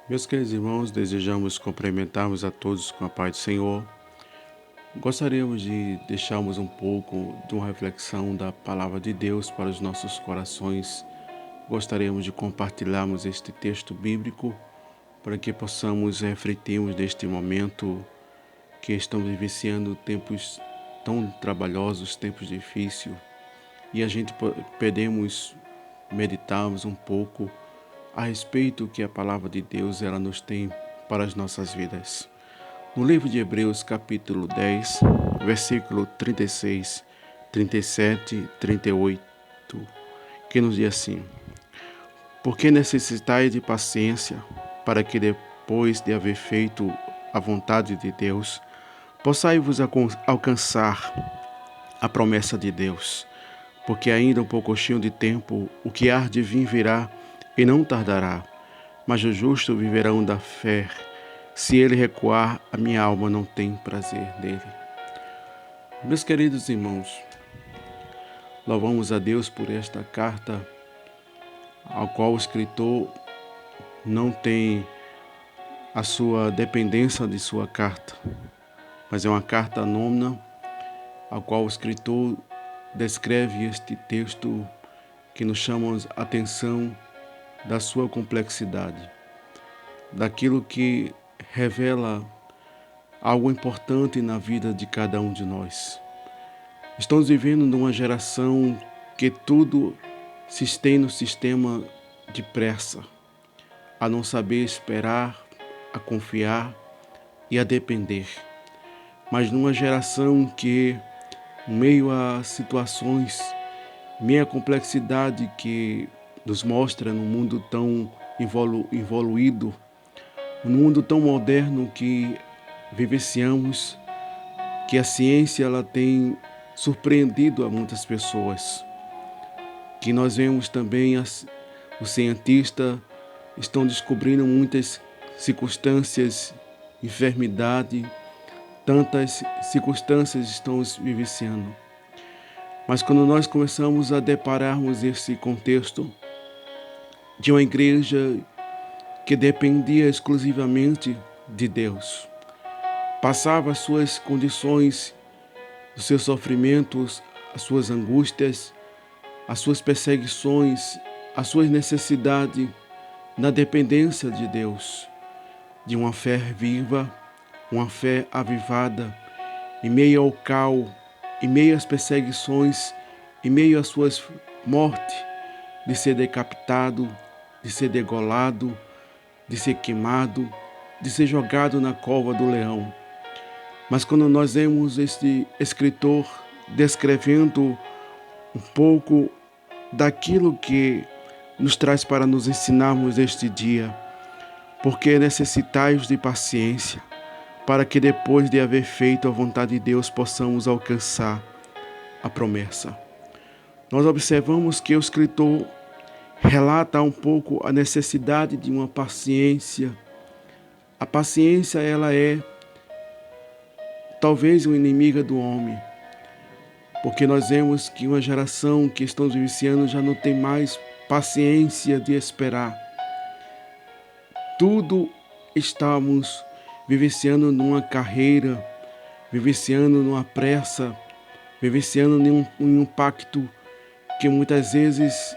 Meus queridos irmãos, desejamos cumprimentarmos a todos com a paz do Senhor. Gostaríamos de deixarmos um pouco de uma reflexão da palavra de Deus para os nossos corações. Gostaríamos de compartilharmos este texto bíblico para que possamos refletirmos neste momento que estamos vivenciando tempos tão trabalhosos, tempos difíceis, e a gente podemos meditarmos um pouco a respeito que a palavra de Deus ela nos tem para as nossas vidas. No livro de Hebreus, capítulo 10, versículo 36, 37 e 38, que nos diz assim: Porque necessitais de paciência, para que depois de haver feito a vontade de Deus, possais-vos alcançar a promessa de Deus. Porque ainda um pouquinho de tempo, o que há de vir virá, e não tardará. Mas os justos viverão da fé. Se ele recuar, a minha alma não tem prazer nele. Meus queridos irmãos, louvamos a Deus por esta carta, ao qual o escritor não tem a sua dependência de sua carta, mas é uma carta anônima, ao qual o escritor descreve este texto que nos chama a atenção da sua complexidade, daquilo que revela algo importante na vida de cada um de nós. Estamos vivendo numa geração que tudo se tem no sistema de pressa, a não saber esperar, a confiar e a depender. Mas numa geração que, em meio a situações, meia complexidade que nos mostra num mundo tão evoluído, num mundo tão moderno que vivenciamos, que a ciência ela tem surpreendido a muitas pessoas, que nós vemos também os cientistas estão descobrindo muitas circunstâncias, enfermidade, tantas circunstâncias estão vivenciando. Mas quando nós começamos a depararmos esse contexto de uma igreja que dependia exclusivamente de Deus, passava as suas condições, os seus sofrimentos, as suas angústias, as suas perseguições, as suas necessidades na dependência de Deus, de uma fé viva, uma fé avivada, em meio ao caos, em meio às perseguições, em meio às suas mortes, de ser decapitado, de ser degolado, de ser queimado, de ser jogado na cova do leão. Mas quando nós vemos este escritor descrevendo um pouco daquilo que nos traz para nos ensinarmos este dia, porque necessitais de paciência, para que depois de haver feito a vontade de Deus possamos alcançar a promessa. Nós observamos que o escritor relata um pouco a necessidade de uma paciência. A paciência, ela é talvez uma inimiga do homem, porque nós vemos que uma geração que estamos vivenciando já não tem mais paciência de esperar. Tudo estamos vivenciando numa carreira, vivenciando numa pressa, vivenciando em um pacto que muitas vezes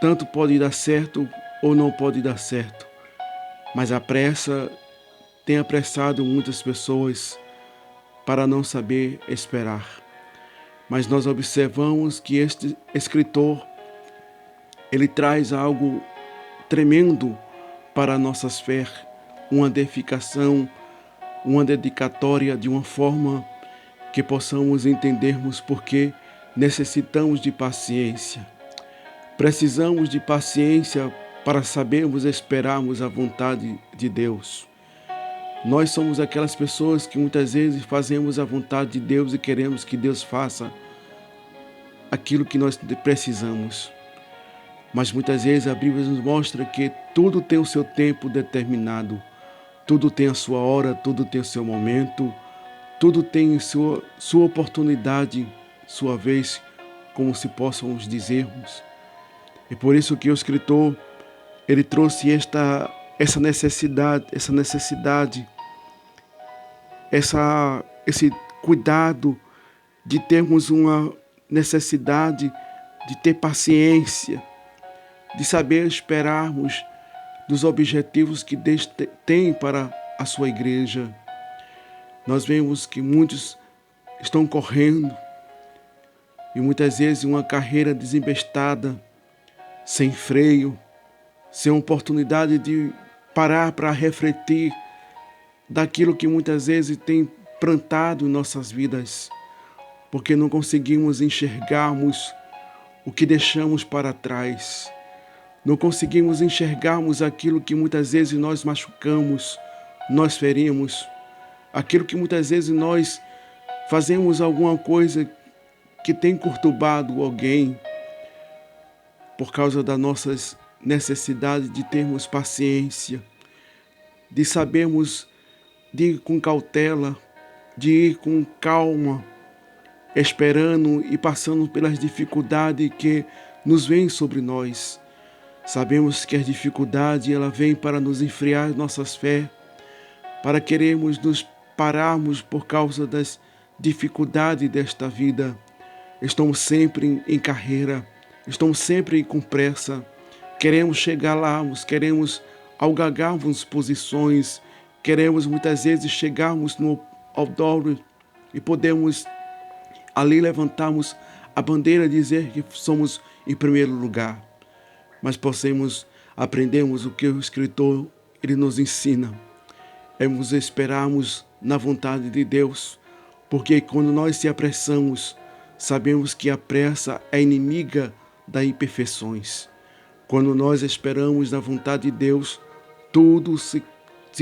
tanto pode dar certo ou não pode dar certo. Mas a pressa tem apressado muitas pessoas para não saber esperar. Mas nós observamos que este escritor, ele traz algo tremendo para nossas fé, uma edificação, uma dedicatória de uma forma que possamos entendermos porque necessitamos de paciência. Precisamos de paciência para sabermos esperarmos a vontade de Deus. Nós somos aquelas pessoas que muitas vezes fazemos a vontade de Deus e queremos que Deus faça aquilo que nós precisamos. Mas muitas vezes a Bíblia nos mostra que tudo tem o seu tempo determinado, tudo tem a sua hora, tudo tem o seu momento, tudo tem sua oportunidade, sua vez, como se possamos dizermos. E por isso que o escritor, ele trouxe esta esse cuidado de termos uma necessidade de ter paciência, de saber esperarmos dos objetivos que Deus tem para a sua igreja. Nós vemos que muitos estão correndo e muitas vezes uma carreira desembestada, sem freio, sem oportunidade de parar para refletir daquilo que muitas vezes tem plantado em nossas vidas, porque não conseguimos enxergarmos o que deixamos para trás. Não conseguimos enxergarmos aquilo que muitas vezes nós machucamos, nós ferimos, aquilo que muitas vezes nós fazemos alguma coisa que tem perturbado alguém por causa das nossas necessidades de termos paciência, de sabermos de ir com cautela, de ir com calma, esperando e passando pelas dificuldades que nos vêm sobre nós. Sabemos que a dificuldade ela vem para nos enfriar nossas fé, para querermos nos pararmos por causa das dificuldades desta vida. Estamos sempre em carreira, estamos sempre com pressa, queremos chegar lá, queremos algagarmos posições, queremos muitas vezes chegarmos no auditório e podemos ali levantarmos a bandeira e dizer que somos em primeiro lugar. Mas possamos aprendermos o que o escritor ele nos ensina. É nos esperarmos na vontade de Deus, porque quando nós se apressamos, sabemos que a pressa é inimiga das imperfeições. Quando nós esperamos na vontade de Deus, tudo se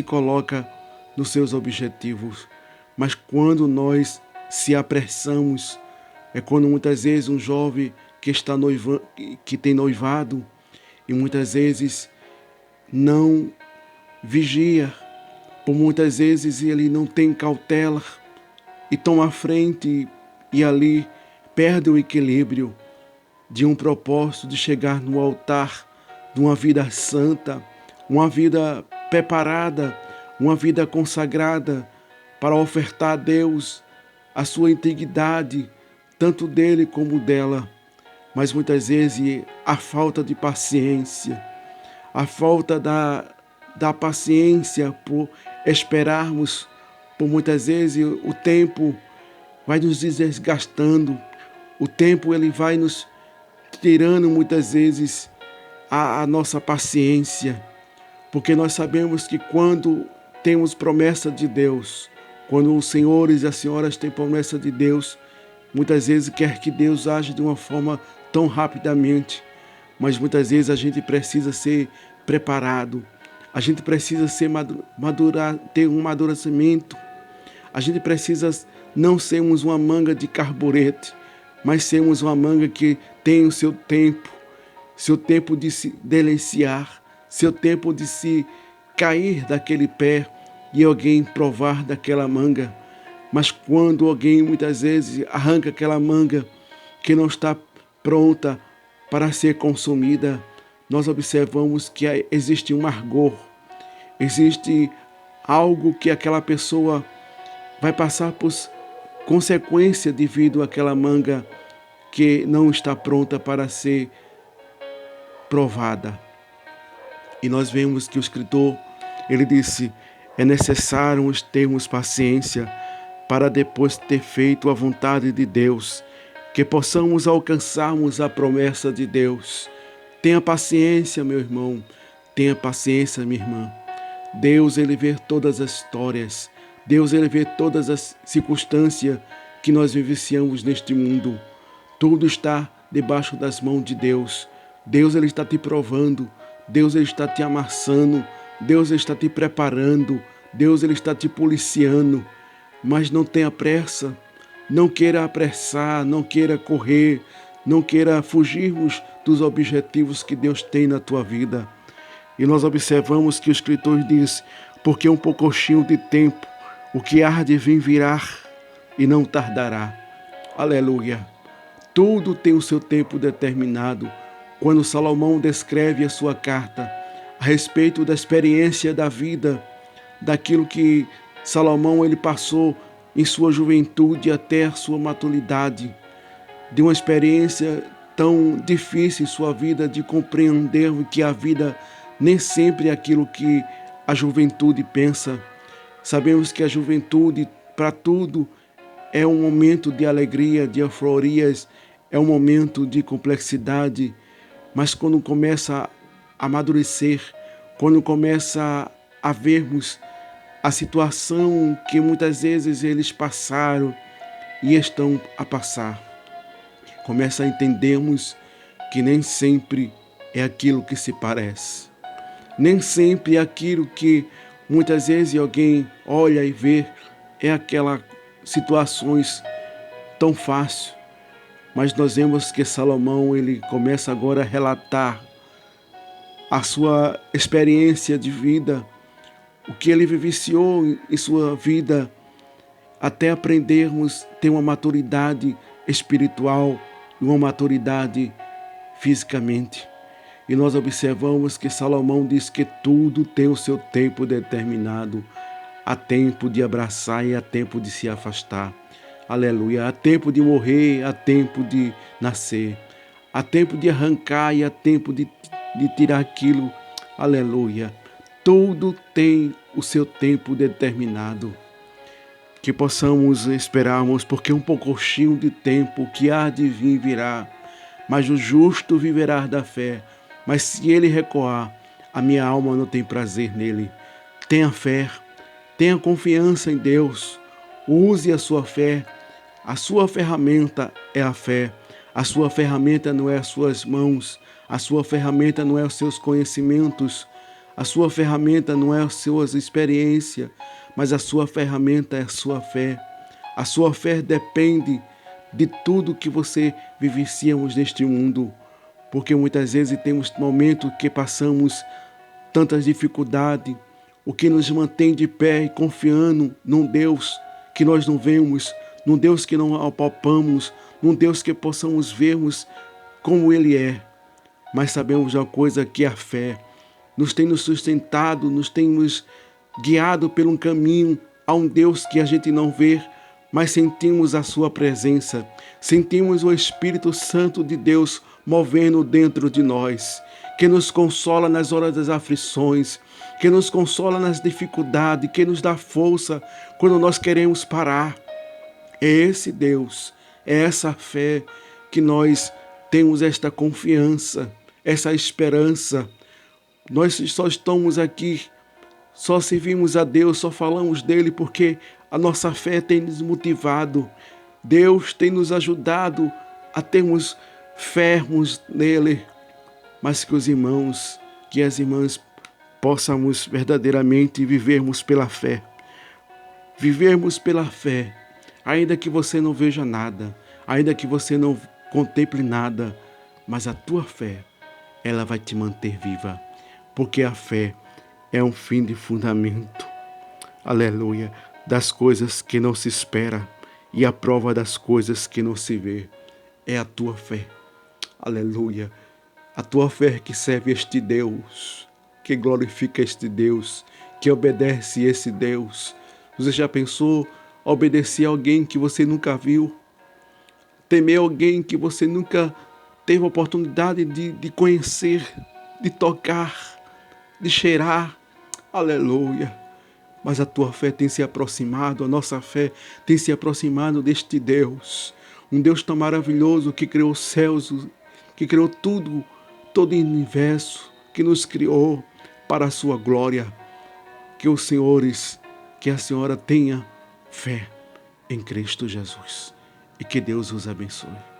coloca nos seus objetivos. Mas quando nós se apressamos, é quando muitas vezes um jovem que tem noivado e muitas vezes não vigia, por muitas vezes ele não tem cautela e toma a frente e ali perde o equilíbrio de um propósito de chegar no altar de uma vida santa, uma vida preparada, uma vida consagrada para ofertar a Deus a sua integridade, tanto dele como dela. Mas muitas vezes a falta de paciência, a falta da paciência por esperarmos, por muitas vezes o tempo vai nos desgastando, o tempo ele vai nos tirando muitas vezes a nossa paciência, porque nós sabemos que quando temos promessa de Deus, quando os senhores e as senhoras têm promessa de Deus, muitas vezes quer que Deus age de uma forma tão rapidamente, mas muitas vezes a gente precisa ser preparado, a gente precisa ter um amadurecimento, a gente precisa não sermos uma manga de carburete, mas sermos uma manga que tem o seu tempo de se deliciar, seu tempo de se cair daquele pé e alguém provar daquela manga. Mas quando alguém muitas vezes arranca aquela manga que não está pronta para ser consumida, nós observamos que existe um amargor, existe algo que aquela pessoa vai passar por consequência devido àquela manga que não está pronta para ser provada. E nós vemos que o escritor, ele disse, é necessário termos paciência para depois ter feito a vontade de Deus, que possamos alcançarmos a promessa de Deus. Tenha paciência, meu irmão, tenha paciência, minha irmã. Deus, ele vê todas as histórias, Deus, ele vê todas as circunstâncias que nós vivenciamos neste mundo. Tudo está debaixo das mãos de Deus. Deus, ele está te provando, Deus, ele está te amassando, Deus, ele está te preparando, Deus, ele está te policiando. Mas não tenha pressa, não queira apressar, não queira correr, não queira fugirmos dos objetivos que Deus tem na tua vida. E nós observamos que o escritor diz, porque um pouquinho de tempo, o que há de vir virá e não tardará. Aleluia! Tudo tem o seu tempo determinado. Quando Salomão descreve a sua carta, a respeito da experiência da vida, daquilo que Salomão ele passou em sua juventude até a sua maturidade, de uma experiência tão difícil em sua vida, de compreender que a vida nem sempre é aquilo que a juventude pensa. Sabemos que a juventude, para tudo, é um momento de alegria, de euforias, é um momento de complexidade, mas quando começa a amadurecer, quando começa a vermos a situação que muitas vezes eles passaram e estão a passar, começa a entendermos que nem sempre é aquilo que se parece. Nem sempre é aquilo que muitas vezes alguém olha e vê, é aquelas situações tão fácil. Mas nós vemos que Salomão ele começa agora a relatar a sua experiência de vida, o que ele vivenciou em sua vida, até aprendermos a ter uma maturidade espiritual e uma maturidade fisicamente. E nós observamos que Salomão diz que tudo tem o seu tempo determinado. Há tempo de abraçar e há tempo de se afastar. Aleluia. Há tempo de morrer, há tempo de nascer. Há tempo de arrancar e há tempo de tirar aquilo. Aleluia. Tudo tem o seu tempo determinado. Que possamos esperarmos, porque um pouquinho de tempo que há de vir virá. Mas o justo viverá da fé. Mas se ele recuar, a minha alma não tem prazer nele. Tenha fé, tenha confiança em Deus. Use a sua fé. A sua ferramenta é a fé. A sua ferramenta não é as suas mãos. A sua ferramenta não é os seus conhecimentos. A sua ferramenta não é as suas experiências, mas a sua ferramenta é a sua fé. A sua fé depende de tudo que você vivenciamos neste mundo, porque muitas vezes temos momentos que passamos tantas dificuldades, o que nos mantém de pé e confiando num Deus que nós não vemos, num Deus que não apalpamos, num Deus que possamos vermos como Ele é. Mas sabemos uma coisa, que a fé nos tem nos sustentado, nos tem nos guiado por um caminho a um Deus que a gente não vê, mas sentimos a sua presença, sentimos o Espírito Santo de Deus movendo dentro de nós, que nos consola nas horas das aflições, que nos consola nas dificuldades, que nos dá força quando nós queremos parar. É esse Deus, é essa fé que nós temos esta confiança, essa esperança. Nós só estamos aqui, só servimos a Deus, só falamos dele porque a nossa fé tem nos motivado. Deus tem nos ajudado a termos fermos nele. Mas que os irmãos, que as irmãs possamos verdadeiramente vivermos pela fé. Vivermos pela fé, ainda que você não veja nada, ainda que você não contemple nada, mas a tua fé, ela vai te manter viva. Porque a fé é um fim de fundamento, aleluia, das coisas que não se espera e a prova das coisas que não se vê. É a tua fé, aleluia, a tua fé que serve este Deus, que glorifica este Deus, que obedece esse Deus. Você já pensou obedecer a alguém que você nunca viu? Temer alguém que você nunca teve a oportunidade de conhecer, de tocar, de cheirar, aleluia. Mas a tua fé tem se aproximado, a nossa fé tem se aproximado deste Deus, um Deus tão maravilhoso que criou os céus, que criou tudo, todo o universo, que nos criou para a sua glória. Que os senhores, que a senhora tenha fé em Cristo Jesus e que Deus os abençoe.